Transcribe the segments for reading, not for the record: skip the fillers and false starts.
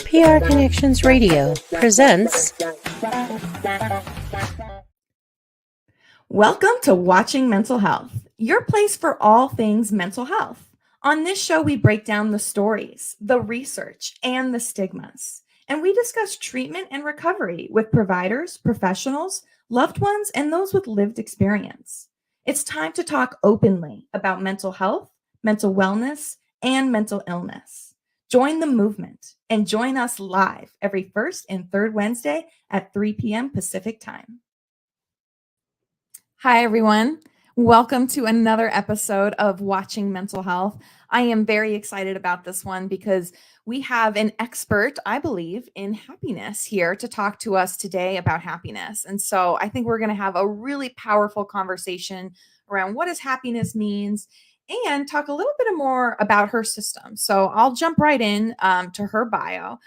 PR Connections Radio presents. Welcome to Watching Mental Health, your place for all things mental health. On this show, we break down the stories, the research, and the stigmas. And we discuss treatment and recovery with providers, professionals, loved ones, and those with lived experience. It's time to talk openly about mental health, mental wellness, and mental illness. Join the movement and join us live every first and third Wednesday at 3 p.m. Pacific time. Hi, everyone. Welcome to another episode of Watching Mental Health. I am very excited about this one because we have an expert, I believe, in happiness here to talk to us today about happiness. And so I think we're going to have a really powerful conversation around what does happiness means and talk a little bit more about her system. So I'll jump right in to her bio.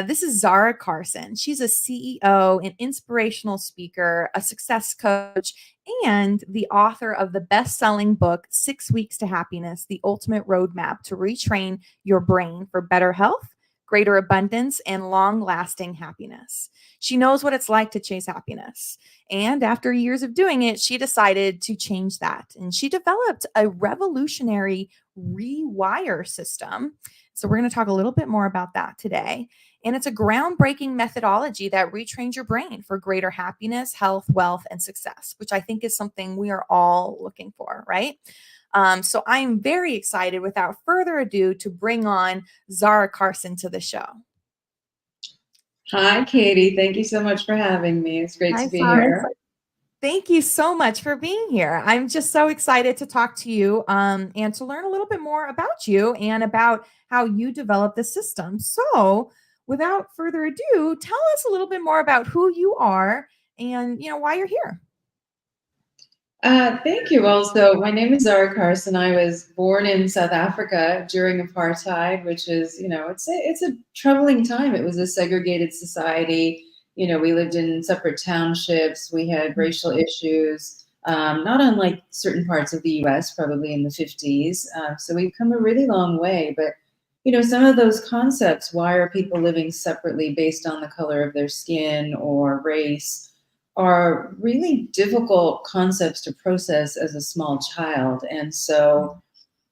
This is Zahra Karsan. She's a CEO, an inspirational speaker, a success coach, and the author of the best-selling book, 6 Weeks to Happiness, The Ultimate Roadmap to Retrain Your Brain for Better Health, Greater Abundance, and Long-Lasting Happiness. She knows what it's like to chase happiness. And after years of doing it, she decided to change that. And she developed a revolutionary R.E.W.I.R.E system. So we're going to talk a little bit more about that today. And it's a groundbreaking methodology that retrains your brain for greater happiness, health, wealth, and success, which I think is something we are all looking for, right? So I'm very excited, without further ado, to bring on Zahra Karsan to the show. Hi, Katie. Thank you so much for having me. It's great to be here. Thank you so much for being here. I'm just so excited to talk to you and to learn a little bit more about you and about how you developed the system. So without further ado, tell us a little bit more about who you are and why you're here. Thank you. Well, so my name is Zahra Karsan. I was born in South Africa during apartheid, which is, it's a troubling time. It was a segregated society. We lived in separate townships. We had racial issues, not unlike certain parts of the U.S., probably in the 50s. So we've come a really long way. But, some of those concepts, why are people living separately based on the color of their skin or race, are really difficult concepts to process as a small child. And so,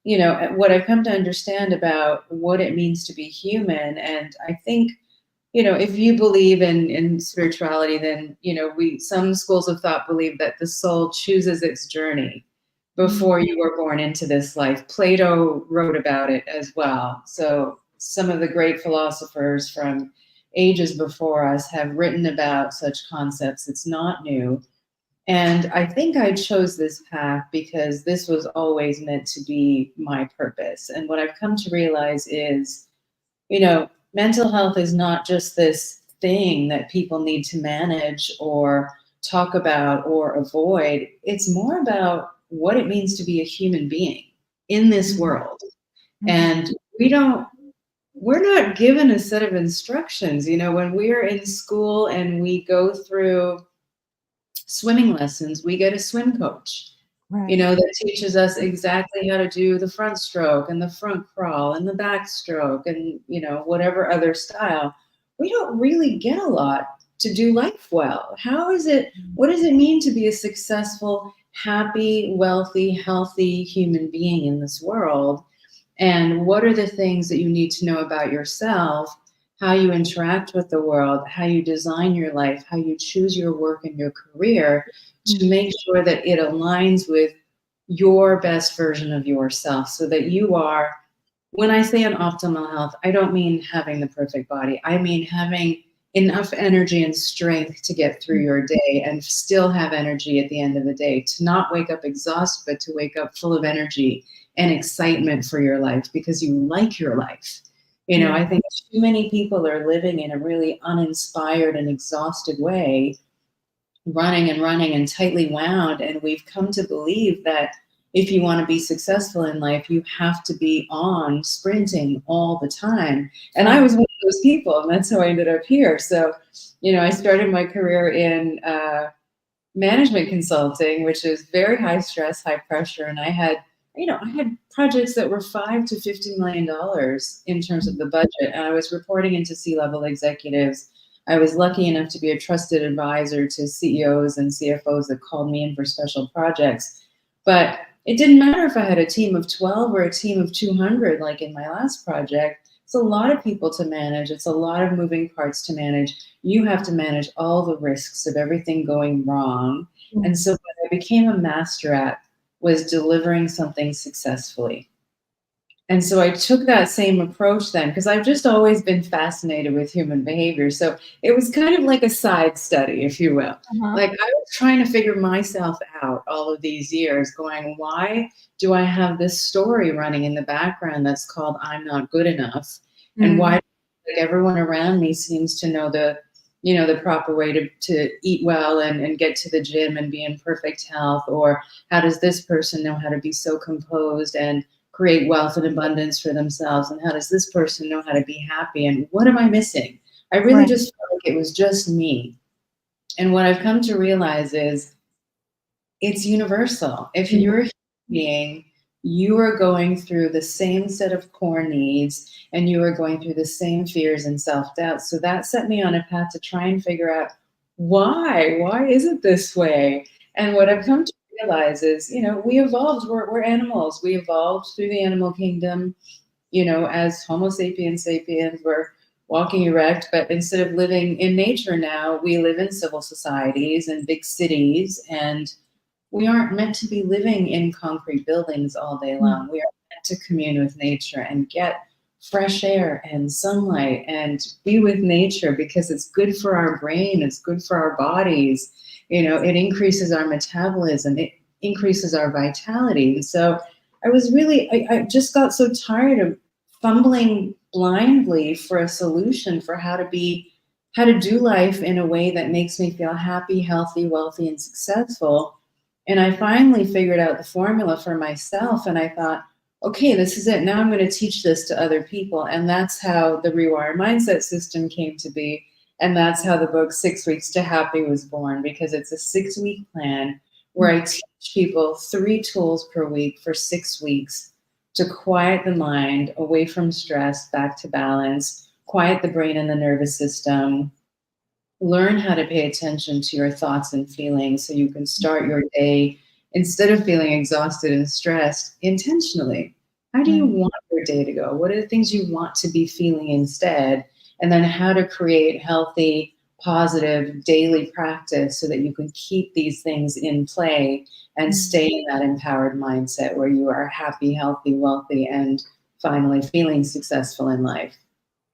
what I've come to understand about what it means to be human, and I think, if you believe in spirituality, then, some schools of thought believe that the soul chooses its journey before you were born into this life. Plato wrote about it as well. So some of the great philosophers from ages before us have written about such concepts. It's not new. And I think I chose this path because this was always meant to be my purpose. And what I've come to realize is, mental health is not just this thing that people need to manage or talk about or avoid. It's more about what it means to be a human being in this world. And we're not given a set of instructions. When we're in school and we go through swimming lessons, we get a swim coach, Right. That teaches us exactly how to do the front stroke and the front crawl and the back stroke and, whatever other style. We don't really get a lot to do life well. What does it mean to be a successful, happy, wealthy, healthy human being in this world? And what are the things that you need to know about yourself, how you interact with the world, how you design your life, how you choose your work and your career to make sure that it aligns with your best version of yourself so that you are, when I say an optimal health, I don't mean having the perfect body. I mean having enough energy and strength to get through your day and still have energy at the end of the day, to not wake up exhausted, but to wake up full of energy and excitement for your life because you like your life. I think too many people are living in a really uninspired and exhausted way, running and tightly wound. And we've come to believe that if you want to be successful in life, you have to be on sprinting all the time. And I was one of those people, and that's how I ended up here. So, I started my career in management consulting, which is very high stress, high pressure. And I had I had projects that were $5 to $50 million in terms of the budget, and I was reporting into C-level executives. I was lucky enough to be a trusted advisor to CEOs and CFOs that called me in for special projects. But it didn't matter if I had a team of 12 or a team of 200, like in my last project. It's a lot of people to manage. It's a lot of moving parts to manage. You have to manage all the risks of everything going wrong. And so what I became a master at was delivering something successfully. And so I took that same approach then, because I've just always been fascinated with human behavior. So it was kind of like a side study, if you will. Uh-huh. Like I was trying to figure myself out all of these years, going, why do I have this story running in the background that's called I'm not good enough? And why like everyone around me seems to know the proper way to eat well and get to the gym and be in perfect health? Or how does this person know how to be so composed and create wealth and abundance for themselves? And how does this person know how to be happy? And what am I missing? I really just felt like it was just me. And what I've come to realize is it's universal. If you're a human being, you are going through the same set of core needs and you are going through the same fears and self-doubt. So that set me on a path to try and figure out why is it this way? And what I've come to realize is, we evolved. We're animals. We evolved through the animal kingdom, as Homo sapiens sapiens. We're walking erect, but instead of living in nature now, we live in civil societies and big cities, and we aren't meant to be living in concrete buildings all day long. We are meant to commune with nature and get fresh air and sunlight and be with nature, because it's good for our brain, it's good for our bodies. It increases our metabolism, it increases our vitality. And so I just got so tired of fumbling blindly for a solution for how to do life in a way that makes me feel happy, healthy, wealthy, and successful. And I finally figured out the formula for myself, and I thought, okay, this is it. Now I'm going to teach this to other people. And that's how the R.E.W.I.R.E mindset system came to be. And that's how the book 6 Weeks to Happy was born, because it's a 6-week plan where I teach people 3 tools per week for 6 weeks to quiet the mind, away from stress, back to balance, quiet the brain and the nervous system, learn how to pay attention to your thoughts and feelings so you can start your day, instead of feeling exhausted and stressed, intentionally. How do you want your day to go? What are the things you want to be feeling instead? And then how to create healthy, positive daily practice so that you can keep these things in play and stay in that empowered mindset where you are happy, healthy, wealthy, and finally feeling successful in life.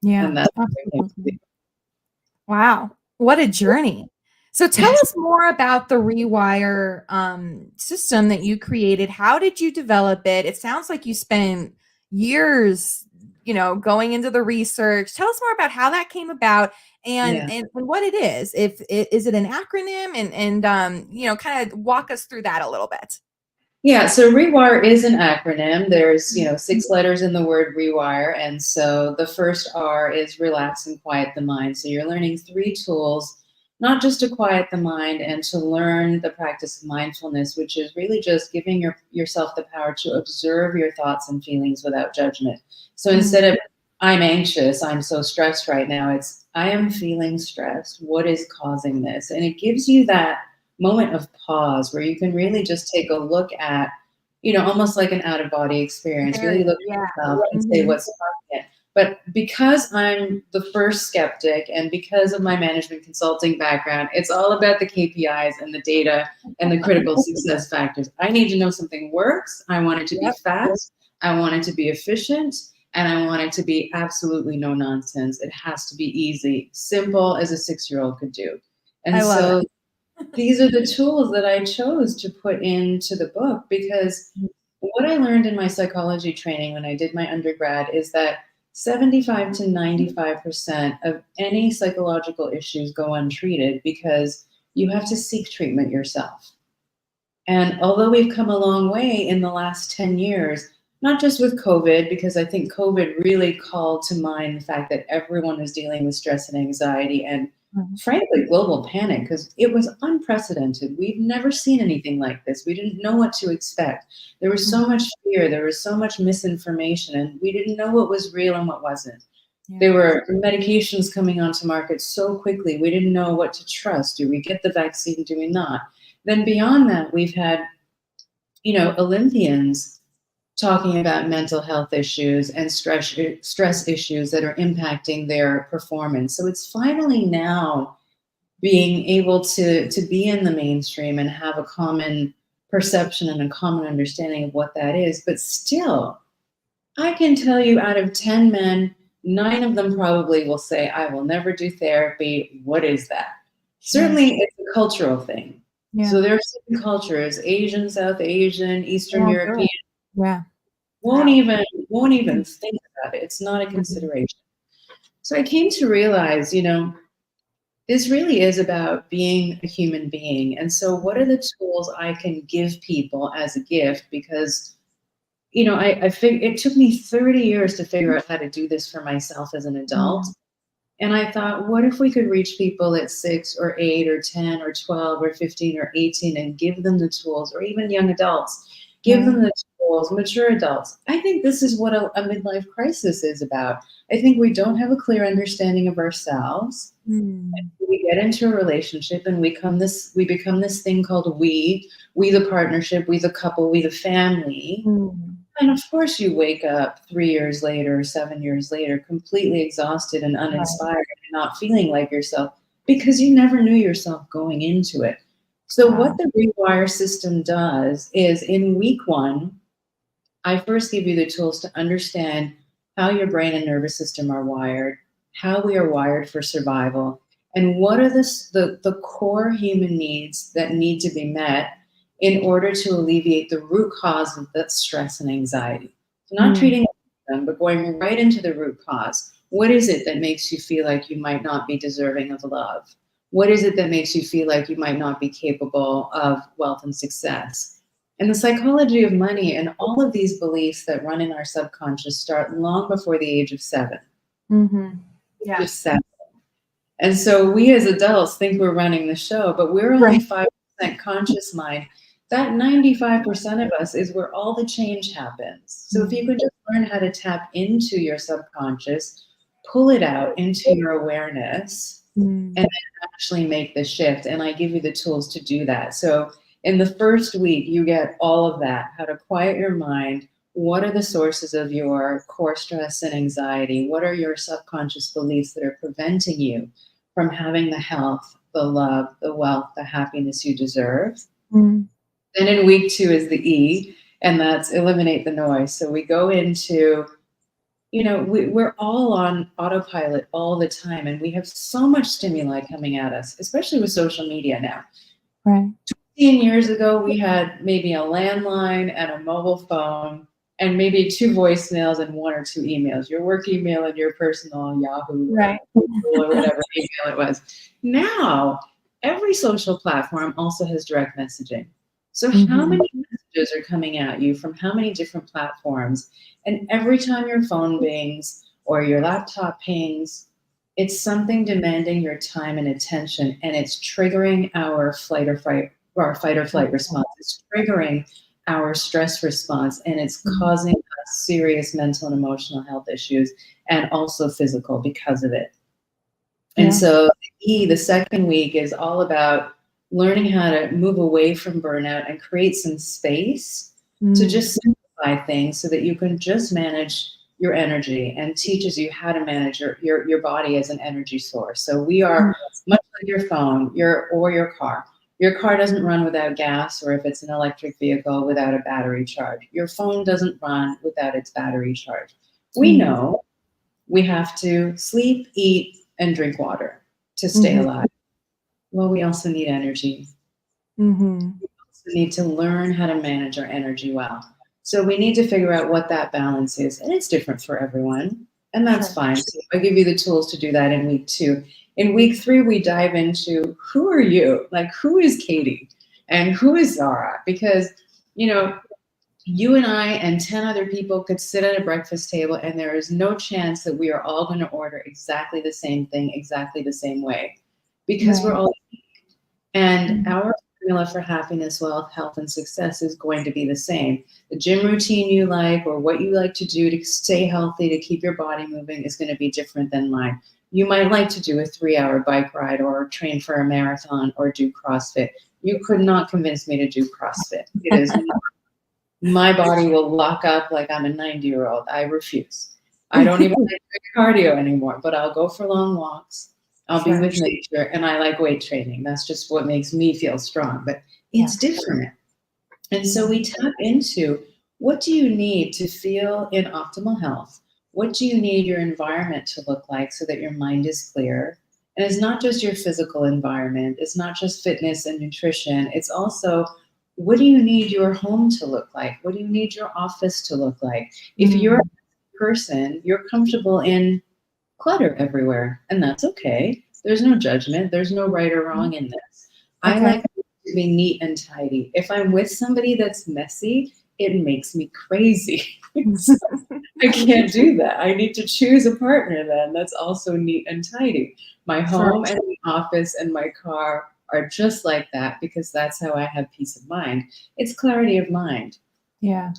Yeah. And that's Wow. What a journey. So tell us more about the R.E.W.I.R.E system that you created. How did you develop it? It sounds like you spent years, going into the research. Tell us more about how that came about and what it is. Is it an acronym and kind of walk us through that a little bit. Yeah, so R.E.W.I.R.E is an acronym. There's, 6 letters in the word rewire. And so the first R is relax and quiet the mind. So you're learning 3 tools, not just to quiet the mind and to learn the practice of mindfulness, which is really just giving yourself the power to observe your thoughts and feelings without judgment. So instead of I'm anxious, I'm so stressed right now, it's I am feeling stressed. What is causing this? And it gives you that moment of pause where you can really just take a look at, almost like an out-of-body experience, really look at yourself and say what's causing it. But because I'm the first skeptic and because of my management consulting background, it's all about the KPIs and the data and the critical success factors. I need to know something works. I want it to be fast. I want it to be efficient. And I want it to be absolutely no nonsense. It has to be easy, simple as a 6-year-old could do. And so these are the tools that I chose to put into the book, because what I learned in my psychology training when I did my undergrad is that 75 to 95% of any psychological issues go untreated because you have to seek treatment yourself. And although we've come a long way in the last 10 years, not just with COVID, because I think COVID really called to mind the fact that everyone was dealing with stress and anxiety, and frankly, global panic, because it was unprecedented. We've never seen anything like this. We didn't know what to expect. There was so much fear. There was so much misinformation, and we didn't know what was real and what wasn't. There were medications coming onto market so quickly. We didn't know what to trust. Do we get the vaccine? Do we not? Then beyond that, we've had, Olympians talking about mental health issues and stress issues that are impacting their performance. So it's finally now being able to be in the mainstream and have a common perception and a common understanding of what that is. But still, I can tell you, out of 10 men, 9 of them probably will say, I will never do therapy. What is that? Certainly, it's a cultural thing. Yeah. So there are certain cultures, Asian, South Asian, Eastern European, won't even think about it. It's not a consideration. So I came to realize, this really is about being a human being. And so what are the tools I can give people as a gift? Because, it took me 30 years to figure out how to do this for myself as an adult. And I thought, what if we could reach people at 6 or 8 or 10 or 12 or 15 or 18 and give them the tools, or even young adults, give them the tools, mature adults. I think this is what a midlife crisis is about. I think we don't have a clear understanding of ourselves. We get into a relationship and we become this thing called we the partnership, we the couple, we the family. And of course you wake up 3 years later, 7 years later, completely exhausted and uninspired and not feeling like yourself, because you never knew yourself going into it. So what the R.E.W.I.R.E system does is, in week 1, I first give you the tools to understand how your brain and nervous system are wired, how we are wired for survival, and what are the core human needs that need to be met in order to alleviate the root cause of the stress and anxiety. So not treating them, but going right into the root cause. What is it that makes you feel like you might not be deserving of love? What is it that makes you feel like you might not be capable of wealth and success? And the psychology of money and all of these beliefs that run in our subconscious start long before the age of 7. Just 7. And so we as adults think we're running the show, but we're only 5% conscious mind. That 95% of us is where all the change happens. So if you could just learn how to tap into your subconscious, pull it out into your awareness, and then actually make the shift. And I give you the tools to do that. So in the first week, you get all of that: how to quiet your mind. What are the sources of your core stress and anxiety? What are your subconscious beliefs that are preventing you from having the health, the love, the wealth, the happiness you deserve? Then in week 2 is the E, and that's eliminate the noise. So we go into, we're all on autopilot all the time, and we have so much stimuli coming at us, especially with social media now. 15 years ago, we had maybe a landline and a mobile phone and maybe 2 voicemails and 1 or 2 emails, your work email and your personal Yahoo or whatever email it was. Now, every social platform also has direct messaging. So how many messages are coming at you from how many different platforms? And every time your phone bings or your laptop pings, it's something demanding your time and attention, and it's triggering our fight or flight response. It's triggering our stress response, and it's causing us serious mental and emotional health issues, and also physical because of it. And so the second week is all about learning how to move away from burnout and create some space to just simplify things so that you can just manage your energy, and teaches you how to manage your body as an energy source. So we are much like your phone, or your car. Your car doesn't run without gas, or if it's an electric vehicle, without a battery charge. Your phone doesn't run without its battery charge. We know we have to sleep, eat, and drink water to stay alive. Well, we also need energy. We also need to learn how to manage our energy well. So we need to figure out what that balance is. And it's different for everyone. And that's fine. So I give you the tools to do that in week 2. In week 3, we dive into, who are you? Like, who is Katie? And who is Zahra? Because, you and I and 10 other people could sit at a breakfast table, and there is no chance that we are all going to order exactly the same thing, exactly the same way. because we're Right. all, and Mhm. our formula for happiness, wealth, health, and success is going to be the same. The gym routine you like, or what you like to do to stay healthy, to keep your body moving, is going to be different than mine. You might like to do a 3-hour bike ride, or train for a marathon, or do CrossFit. You could not convince me to do CrossFit. It is not, my body will lock up like I'm a 90-year-old. I refuse. I don't even like cardio anymore, but I'll go for long walks. I'll be Sure. with nature, and I like weight training. That's just what makes me feel strong, but Yeah. it's different. And so we tap into, what do you need to feel in optimal health? What do you need your environment to look like so that your mind is clear? And it's not just your physical environment, it's not just fitness and nutrition, it's also, what do you need your home to look like? What do you need your office to look like? If you're Mm. a person, you're comfortable in clutter everywhere, and that's okay. There's no judgment, there's no right or wrong in this. I Okay. like to be neat and tidy. If I'm with somebody that's messy, it makes me crazy. So I can't do that. I need to choose a partner then that's also neat and tidy. My Sure. home and the office and my car are just like that, because that's how I have peace of mind. It's clarity of mind. Yeah.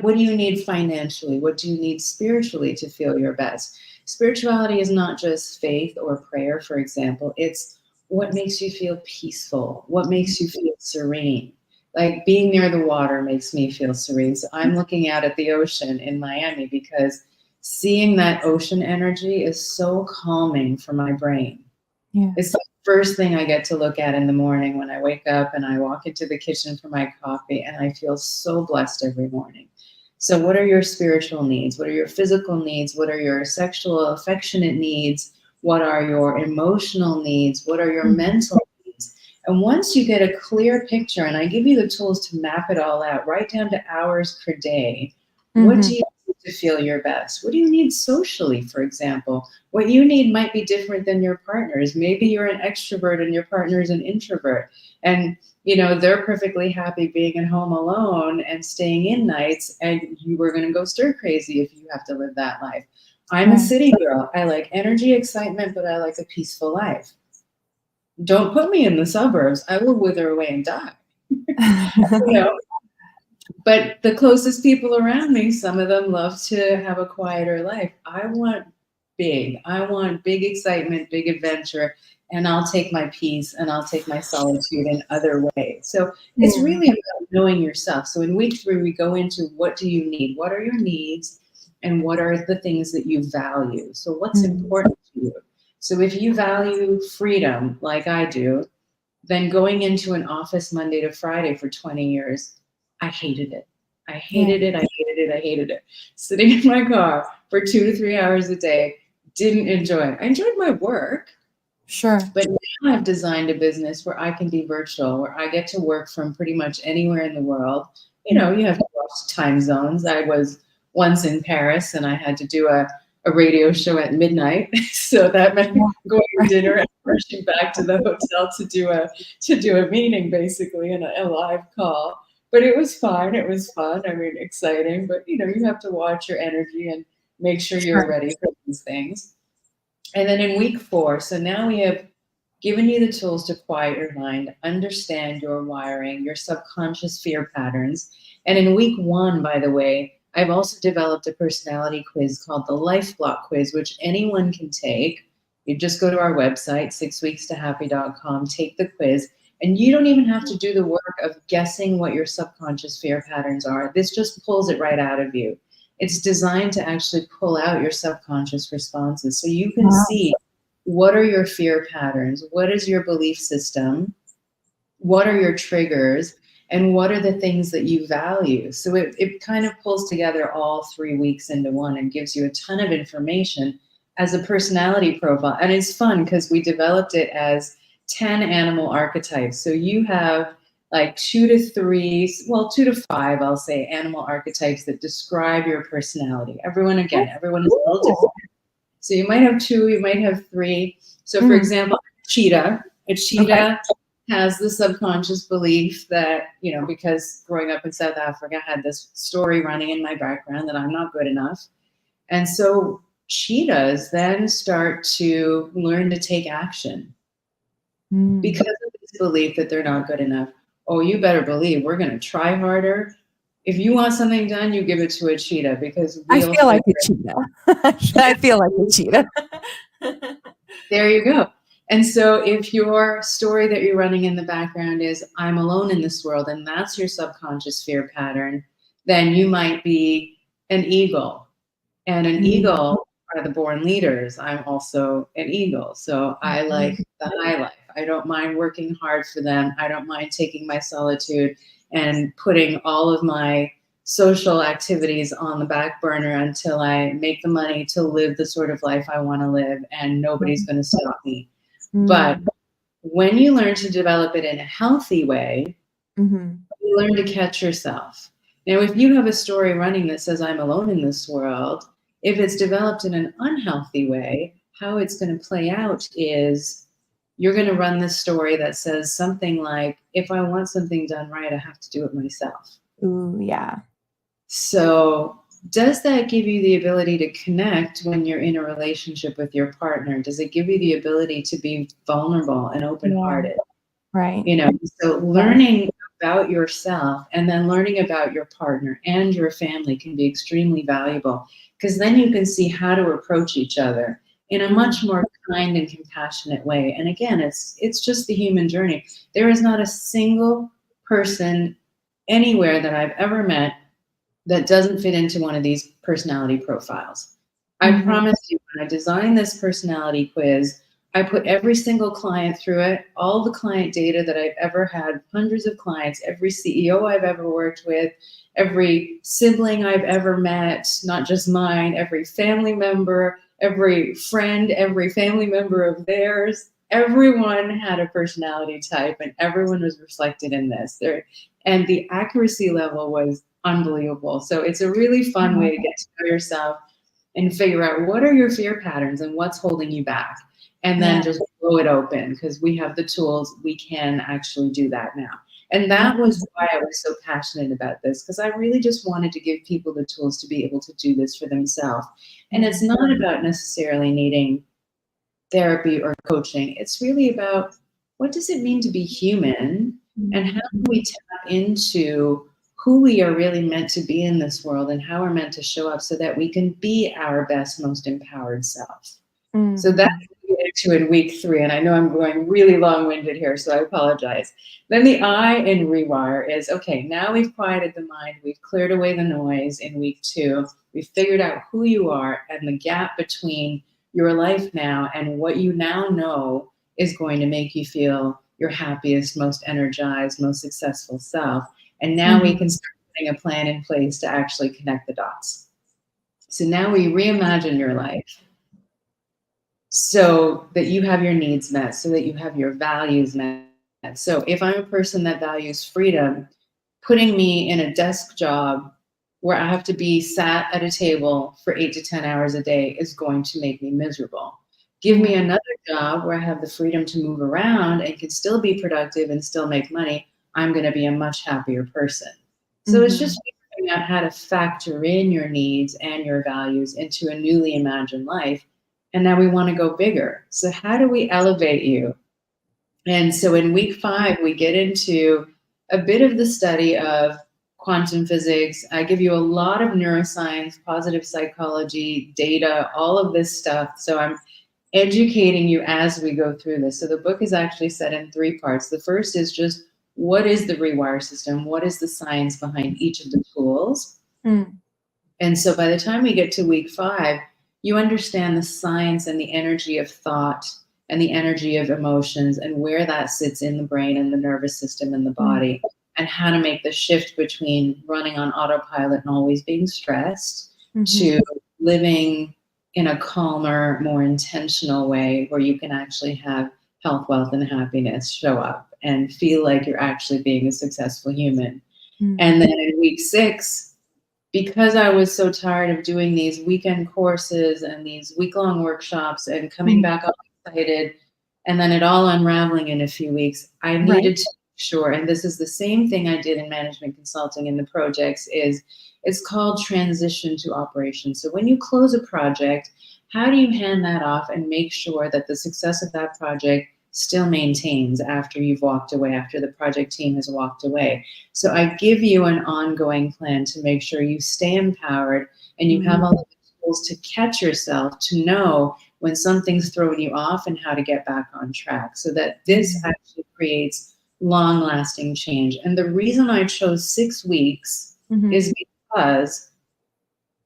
What do you need financially? What do you need spiritually to feel your best? Spirituality is not just faith or prayer, for example. It's what makes you feel peaceful, what makes you feel serene. Like being near the water makes me feel serene. So I'm looking out at the ocean in Miami because seeing that ocean energy is so calming for my brain. Yeah. It's the first thing I get to look at in the morning when I wake up and I walk into the kitchen for my coffee, and I feel so blessed every morning. So, what are your spiritual needs? What are your physical needs? What are your sexual, affectionate needs? What are your emotional needs? What are your Mhm. mental needs? And once you get a clear picture, and I give you the tools to map it all out, right down to hours per day, what Mhm. do you need to feel your best? What do you need socially, for example? What you need might be different than your partner's. Maybe you're an extrovert and your partner is an introvert. And they're perfectly happy being at home alone and staying in nights, and you were going to go stir crazy if you have to live that life. I'm a Right. city girl. I like energy, excitement, but I like a peaceful life. Don't put me in the suburbs. I will wither away and die. You know, but the closest people around me, some of them love to have a quieter life. I want big. I want big excitement, big adventure, and I'll take my peace and I'll take my solitude in other ways. So it's Yeah. really about knowing yourself. So in week 3, we go into, what do you need? What are your needs? And what are the things that you value? So what's Mm. important to you? So if you value freedom, like I do, then going into an office Monday to Friday for 20 years, I hated it. I Yeah. hated it. I hated it. I hated it. Sitting in my car for 2 to 3 hours a day, didn't enjoy it. I enjoyed my work, Sure. but now I've designed a business where I can be virtual, where I get to work from pretty much anywhere in the world. Mm. You have to watch time zones. I was once in Paris and I had to do a radio show at midnight. So that meant Yeah. going to Right. dinner and rushing back to the hotel to do a meeting, basically, in a live call. But it was fine. It was fun. I mean, exciting. But you have to watch your energy and make sure Sure. you're ready for these things. And then in week 4, so now we have given you the tools to quiet your mind, understand your wiring, your subconscious fear patterns. And in week 1, by the way, I've also developed a personality quiz called the Life Block Quiz, which anyone can take. You just go to our website, 6weekstohappy.com, take the quiz, and you don't even have to do the work of guessing what your subconscious fear patterns are. This just pulls it right out of you. It's designed to actually pull out your subconscious responses so you can Wow. see, what are your fear patterns? What is your belief system? What are your triggers? And what are the things that you value? So it kind of pulls together all 3 weeks into one and gives you a ton of information as a personality profile. And it's fun because we developed it as 10 animal archetypes. So you have like 2 to 3, well, 2 to 5, I'll say, animal archetypes that describe your personality. Everyone is a little Cool. different. So you might have 2, you might have 3. So for Mm. example, cheetah. A Okay. cheetah has the subconscious belief that, because growing up in South Africa, I had this story running in my background that I'm not good enough. And so cheetahs then start to learn to take action. because of this belief that they're not good enough. Oh, you better believe we're going to try harder. If you want something done, you give it to a cheetah because I we'll feel like figure a cheetah. I feel like a cheetah. There you go. And so if your story that you're running in the background is, I'm alone in this world, and that's your subconscious fear pattern, then you might be an eagle. And an eagle are the born leaders. I'm also an eagle. So I like the high life. I don't mind working hard for them. I don't mind taking my solitude and putting all of my social activities on the back burner until I make the money to live the sort of life I want to live, and nobody's going to stop me. But when you learn to develop it in a healthy way, you learn to catch yourself. Now, if you have a story running that says, I'm alone in this world, if it's developed in an unhealthy way, how it's going to play out is you're going to run this story that says something like, if I want something done right, I have to do it myself. Ooh, yeah. So does that give you the ability to connect when you're in a relationship with your partner? Does it give you the ability to be vulnerable and open-hearted? Right. You know, so learning about yourself and then learning about your partner and your family can be extremely valuable, because then you can see how to approach each other in a much more kind and compassionate way. And again, it's just the human journey. There is not a single person anywhere that I've ever met that doesn't fit into one of these personality profiles. I promise you, when I designed this personality quiz, I put every single client through it, all the client data that I've ever had, hundreds of clients, every CEO I've ever worked with, every sibling I've ever met, not just mine, every family member, every friend, every family member of theirs. Everyone had a personality type, and everyone was reflected in this. And the accuracy level was unbelievable. So it's a really fun way to get to know yourself and figure out what are your fear patterns and what's holding you back. And then just blow it open, because we have the tools. We can actually do that now. And that was why I was so passionate about this, because I really just wanted to give people the tools to be able to do this for themselves. And it's not about necessarily needing therapy or coaching. It's really about, what does it mean to be human, and how do we tap into who we are really meant to be in this world and how we're meant to show up so that we can be our best, most empowered self. So that's what we get into in week 3. And I know I'm going really long-winded here, so I apologize. Then the I in rewire is, okay, now we've quieted the mind. We've cleared away the noise in week 2. We've figured out who you are and the gap between your life now and what you now know is going to make you feel your happiest, most energized, most successful self. And now we can start putting a plan in place to actually connect the dots. So now we reimagine your life so that you have your needs met, so that you have your values met. So if I'm a person that values freedom, putting me in a desk job where I have to be sat at a table for 8 to 10 hours a day is going to make me miserable. Give me another job where I have the freedom to move around and can still be productive and still make money. I'm going to be a much happier person. So it's just figuring out how to factor in your needs and your values into a newly imagined life. And now we want to go bigger. So how do we elevate you? And so in week 5, we get into a bit of the study of quantum physics. I give you a lot of neuroscience, positive psychology, data, all of this stuff. So I'm educating you as we go through this. So the book is actually set in 3 parts. The first is just, what is the R.E.W.I.R.E system? What is the science behind each of the tools? And so by the time we get to week 5, you understand the science and the energy of thought and the energy of emotions and where that sits in the brain and the nervous system and the body, and how to make the shift between running on autopilot and always being stressed to living in a calmer, more intentional way where you can actually have health, wealth, and happiness show up and feel like you're actually being a successful human. And then in week 6, because I was so tired of doing these weekend courses and these week-long workshops and coming back all excited and then it all unraveling in a few weeks, I needed to make sure, and this is the same thing I did in management consulting in the projects, is it's called transition to operation. So when you close a project, how do you hand that off and make sure that the success of that project still maintains after you've walked away, after the project team has walked away. So I give you an ongoing plan to make sure you stay empowered and you have all the tools to catch yourself, to know when something's throwing you off and how to get back on track, so that this actually creates long-lasting change. And the reason I chose 6 weeks is because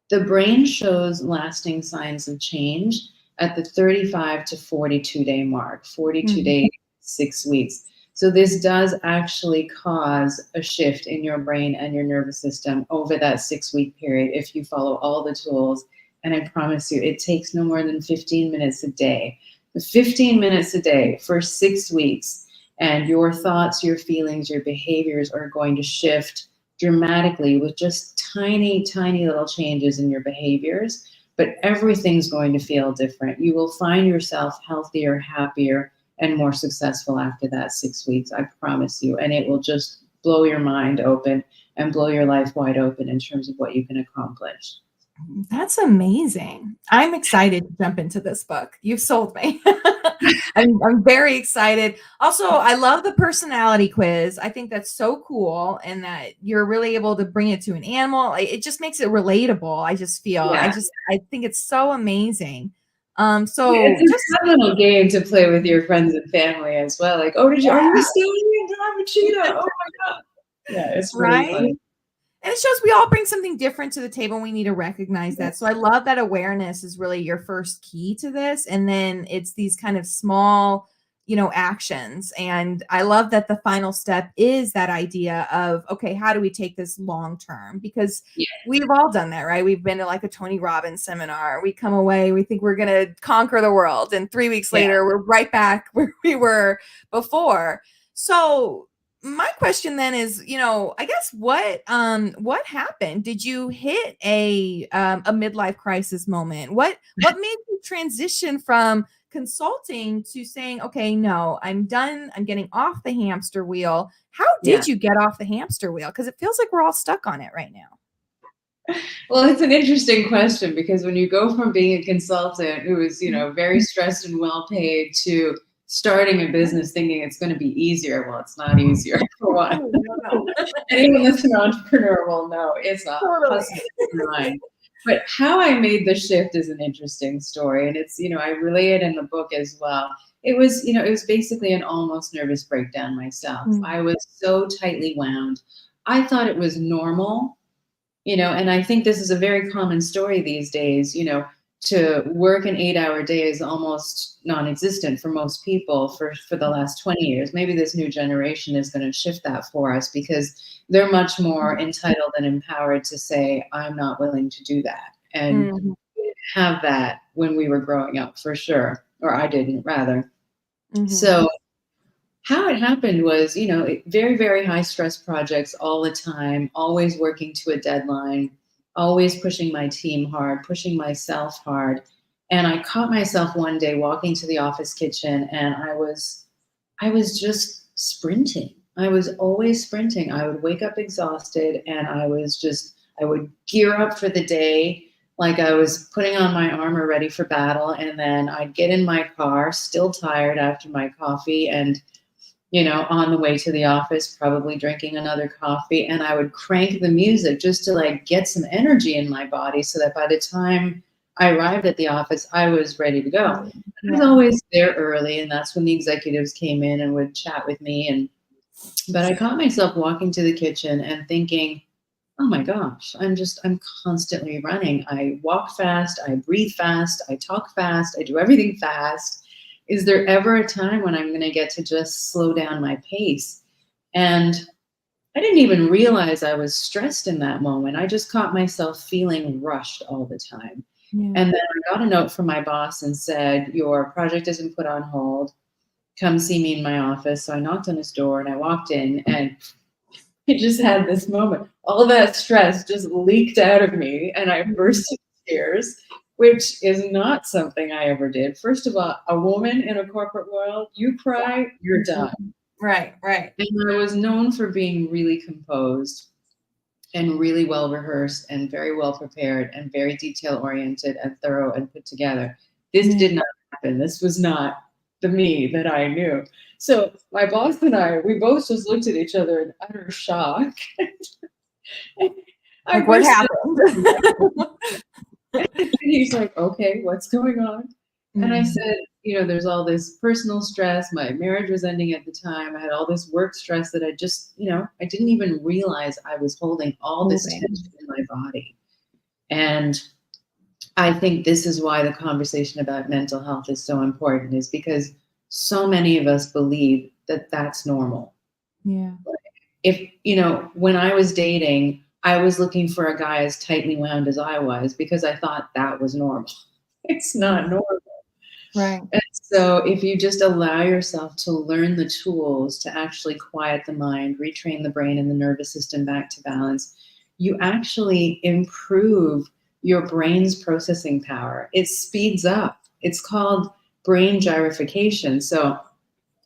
the brain shows lasting signs of change at the 35 to 42 day mark, 42 days, 6 weeks. So this does actually cause a shift in your brain and your nervous system over that 6-week period if you follow all the tools. And I promise you, it takes no more than 15 minutes a day. 15 minutes a day for 6 weeks, and your thoughts, your feelings, your behaviors are going to shift dramatically with just tiny, tiny little changes in your behaviors. But everything's going to feel different. You will find yourself healthier, happier, and more successful after that 6 weeks. I promise you. And it will just blow your mind open and blow your life wide open in terms of what you can accomplish. That's amazing. I'm excited to jump into this book. You've sold me. I'm very excited. Also, I love the personality quiz. I think that's so cool, and that you're really able to bring it to an animal. It just makes it relatable. I just feel, I think it's so amazing. So it's a fun little game to play with your friends and family as well. Like, oh, are you a stallion? I'm a cheetah. Oh my God. Yeah, it's really funny. And it shows we all bring something different to the table. And we need to recognize that. So I love that awareness is really your first key to this. And then it's these kind of small, actions. And I love that the final step is that idea of, okay, how do we take this long term? Because we've all done that, right? We've been to like a Tony Robbins seminar. We come away, we think we're going to conquer the world. And 3 weeks later, we're right back where we were before. So my question then is, I guess what happened? Did you hit a midlife crisis moment? What made you transition from consulting to saying, okay, no, I'm done. I'm getting off the hamster wheel. How did you get off the hamster wheel? Because it feels like we're all stuck on it right now. Well, it's an interesting question, because when you go from being a consultant who is, very stressed and well paid, to starting a business thinking it's going to be easier. Well, it's not easier, for one. Anyone that's an entrepreneur will know it's not. Totally. But how I made the shift is an interesting story. And it's, I relay it in the book as well. It was, it was basically an almost nervous breakdown myself. I was so tightly wound. I thought it was normal, and I think this is a very common story these days, to work an 8-hour day is almost non-existent for most people for the last 20 years. Maybe this new generation is going to shift that for us, because they're much more entitled and empowered to say, I'm not willing to do that. And we didn't have that when we were growing up, for sure. Or I didn't, rather. So how it happened was, very, very high stress projects all the time, always working to a deadline, always pushing my team hard, pushing myself hard. And I caught myself one day walking to the office kitchen, and I was just sprinting. I was always sprinting. I would wake up exhausted, and I would gear up for the day like I was putting on my armor ready for battle. And then I'd get in my car, still tired after my coffee, and on the way to the office, probably drinking another coffee, and I would crank the music just to like get some energy in my body, so that by the time I arrived at the office, I was ready to go. I was always there early, and that's when the executives came in and would chat with me. But I caught myself walking to the kitchen and thinking, oh my gosh, I'm constantly running. I walk fast, I breathe fast, I talk fast, I do everything fast. Is there ever a time when I'm going to get to just slow down my pace? And I didn't even realize I was stressed in that moment. I just caught myself feeling rushed all the time. And then I got a note from my boss and said, your project has been put on hold. Come see me in my office. So I knocked on his door and I walked in, and I just had this moment. All of that stress just leaked out of me, and I burst into tears, which is not something I ever did. First of all, a woman in a corporate world, you cry, you're done. Right. And I was known for being really composed and really well rehearsed and very well prepared and very detail oriented and thorough and put together. This did not happen. This was not the me that I knew. So my boss and I, we both just looked at each other in utter shock. I Like, what burst happened? and he's like, okay, what's going on? And I Mm. said, there's all this personal stress. My marriage was ending at the time. I had all this work stress that I just, I didn't even realize I was holding all this Moving. tension in my body. And I think this is why the conversation about mental health is so important, is because so many of us believe that that's normal. Yeah. If, when I was dating, I was looking for a guy as tightly wound as I was because I thought that was normal. It's not normal. Right. And so if you just allow yourself to learn the tools to actually quiet the mind, retrain the brain and the nervous system back to balance, you actually improve your brain's processing power. It speeds up. It's called brain gyrification. So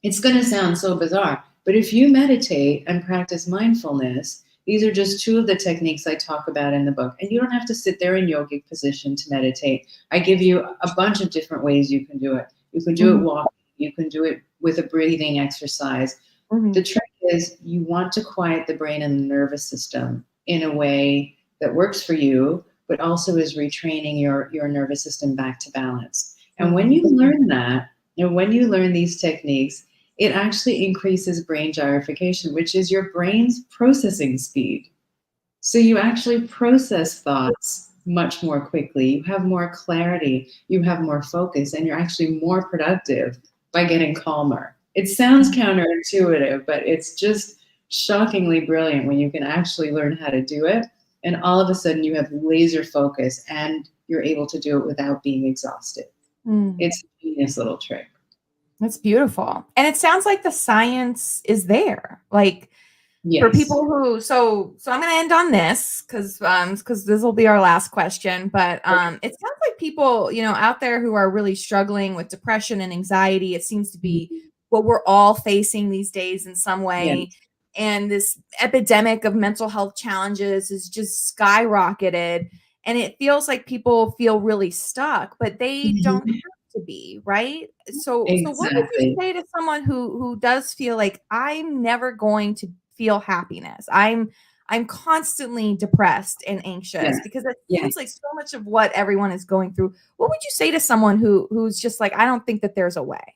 it's going to sound so bizarre, but if you meditate and practice mindfulness, these are just two of the techniques I talk about in the book. And you don't have to sit there in yogic position to meditate. I give you a bunch of different ways you can do it. You can do it walking. You can do it with a breathing exercise. The trick is you want to quiet the brain and the nervous system in a way that works for you, but also is retraining your nervous system back to balance. And when you learn that, and when you learn these techniques, it actually increases brain gyrification, which is your brain's processing speed. So you actually process thoughts much more quickly. You have more clarity, you have more focus, and you're actually more productive by getting calmer. It sounds counterintuitive, but it's just shockingly brilliant when you can actually learn how to do it. And all of a sudden you have laser focus and you're able to do it without being exhausted. It's a genius little trick. That's beautiful. And it sounds like the science is there. Like, Yes. for people who, so I'm going to end on this because this will be our last question. But it sounds like people, out there who are really struggling with depression and anxiety, it seems to be what we're all facing these days in some way. Yes. And this epidemic of mental health challenges is just skyrocketed. And it feels like people feel really stuck, but they don't have to be, right? So what would you Exactly. say to someone who does feel like I'm never going to feel happiness? I'm constantly depressed and anxious Yes. because it Yes. seems like so much of what everyone is going through. What would you say to someone who's just like, I don't think that there's a way?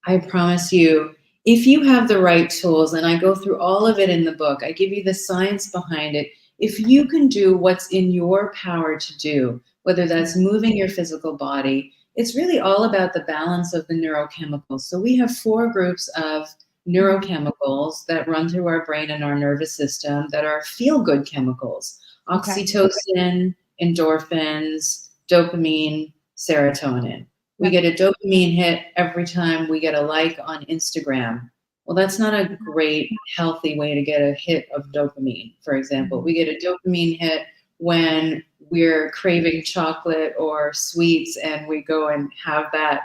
I promise you, if you have the right tools, and I go through all of it in the book, I give you the science behind it. If you can do what's in your power to do, whether that's moving your physical body, it's really all about the balance of the neurochemicals. So we have 4 groups of neurochemicals that run through our brain and our nervous system that are feel-good chemicals: oxytocin, endorphins, dopamine, serotonin. We get a dopamine hit every time we get a like on Instagram. Well, that's not a great, healthy way to get a hit of dopamine, for example. We get a dopamine hit when we're craving chocolate or sweets and we go and have that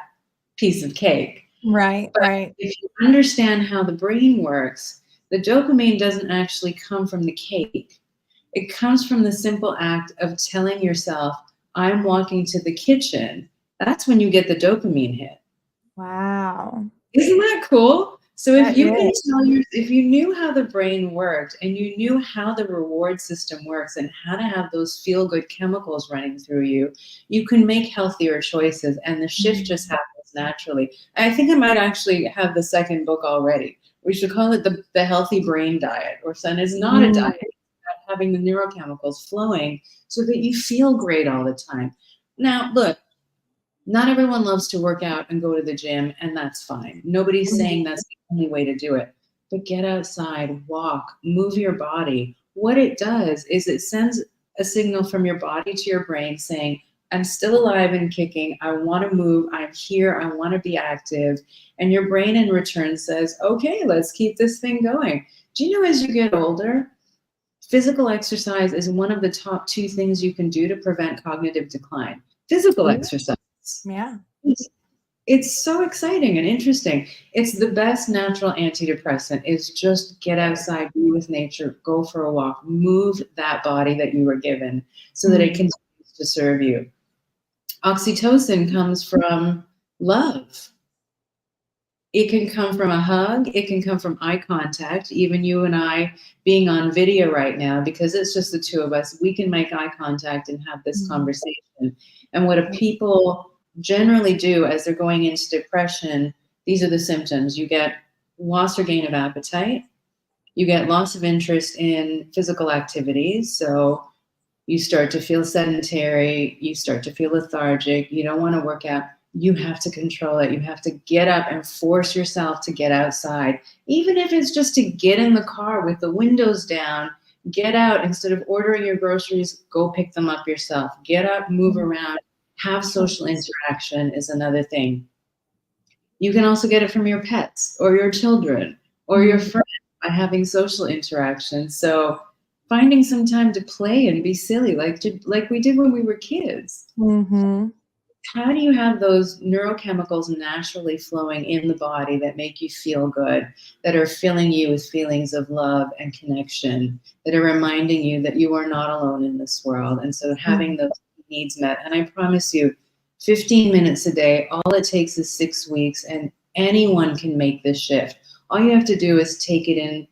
piece of cake. Right, But right. if you understand how the brain works, the dopamine doesn't actually come from the cake. It comes from the simple act of telling yourself, I'm walking to the kitchen. That's when you get the dopamine hit. Wow. Isn't that cool? So That if you can is. if you knew how the brain worked and you knew how the reward system works and how to have those feel-good chemicals running through you, you can make healthier choices and the shift just happens naturally. I think I might actually have the second book already. We should call it the Healthy Brain Diet, or son is not a diet. It's about having the neurochemicals flowing so that you feel great all the time. Now, look, not everyone loves to work out and go to the gym, and that's fine. Nobody's saying that's the only way to do it. But get outside, walk, move your body. What it does is it sends a signal from your body to your brain saying, I'm still alive and kicking. I want to move. I'm here. I want to be active. And your brain in return says, okay, let's keep this thing going. Do you know as you get older, physical exercise is one of the top 2 things you can do to prevent cognitive decline? Physical exercise. Yeah. It's so exciting and interesting. It's the best natural antidepressant is just get outside, be with nature, go for a walk, move that body that you were given so that it continues to serve you. Oxytocin comes from love. It can come from a hug. It can come from eye contact. Even you and I being on video right now, because it's just the two of us, we can make eye contact and have this conversation. And what people generally do as they're going into depression, these are the symptoms. You get loss or gain of appetite. You get loss of interest in physical activities. So you start to feel sedentary. You start to feel lethargic. You don't want to work out. You have to control it. You have to get up and force yourself to get outside. Even if it's just to get in the car with the windows down, get out. Instead of ordering your groceries, go pick them up yourself. Get up, move around, have social interaction is another thing. You can also get it from your pets or your children or your friends by having social interaction. So finding some time to play and be silly like we did when we were kids. Mm-hmm. How do you have those neurochemicals naturally flowing in the body that make you feel good, that are filling you with feelings of love and connection, that are reminding you that you are not alone in this world? And so having those needs met. And I promise you, 15 minutes a day, all it takes is 6 weeks, and anyone can make this shift. All you have to do is take it in,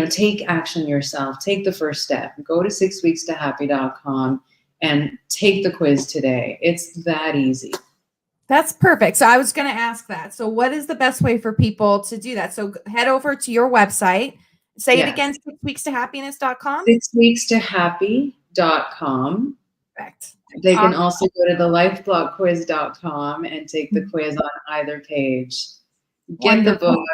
take action yourself. Take the first step. Go to 6weekstohappy.com and take the quiz today. It's that easy. That's perfect. So I was going to ask that. So what is the best way for people to do that? So head over to your website. Say it again, 6weekstohappiness.com. 6weekstohappy.com. Correct. They can also go to the lifeblockquiz.com and take the quiz on either page. Get the book,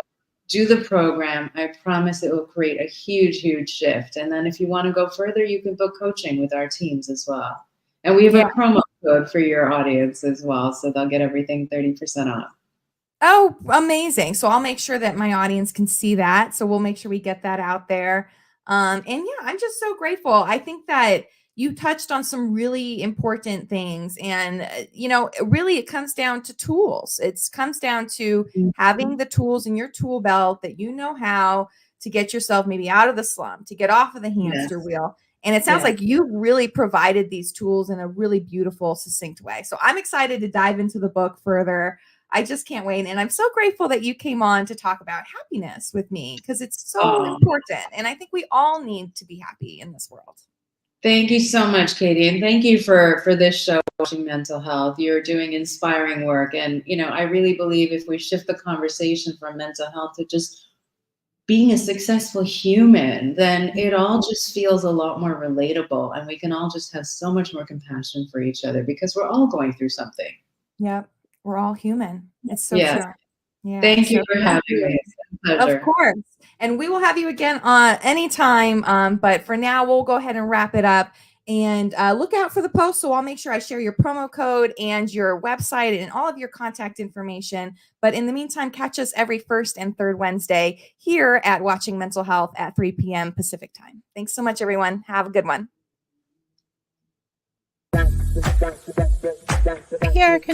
do the program. I promise it will create a huge, huge shift. And then if you want to go further, you can book coaching with our teams as well. And we have a promo code for your audience as well. So they'll get everything 30% off. Oh, amazing. So I'll make sure that my audience can see that. So we'll make sure we get that out there. And yeah, I'm just so grateful. I think that you touched on some really important things, and really it comes down to tools. It comes down to having the tools in your tool belt that how to get yourself maybe out of the slump, to get off of the hamster wheel. And it sounds like you really provided these tools in a really beautiful, succinct way. So I'm excited to dive into the book further. I just can't wait. And I'm so grateful that you came on to talk about happiness with me, because it's so important. And I think we all need to be happy in this world. Thank you so much, Katie. And thank you for this show, Watching Mental Health. You're doing inspiring work. And, I really believe if we shift the conversation from mental health to just being a successful human, then it all just feels a lot more relatable. And we can all just have so much more compassion for each other, because we're all going through something. Yep. We're all human. It's so true. Yeah. Thank you for having me. It's a pleasure. Of course. And we will have you again anytime. But for now, we'll go ahead and wrap it up. And look out for the post. So I'll make sure I share your promo code and your website and all of your contact information. But in the meantime, catch us every first and third Wednesday here at Watching Mental Health at 3 p.m. Pacific time. Thanks so much, everyone. Have a good one. Here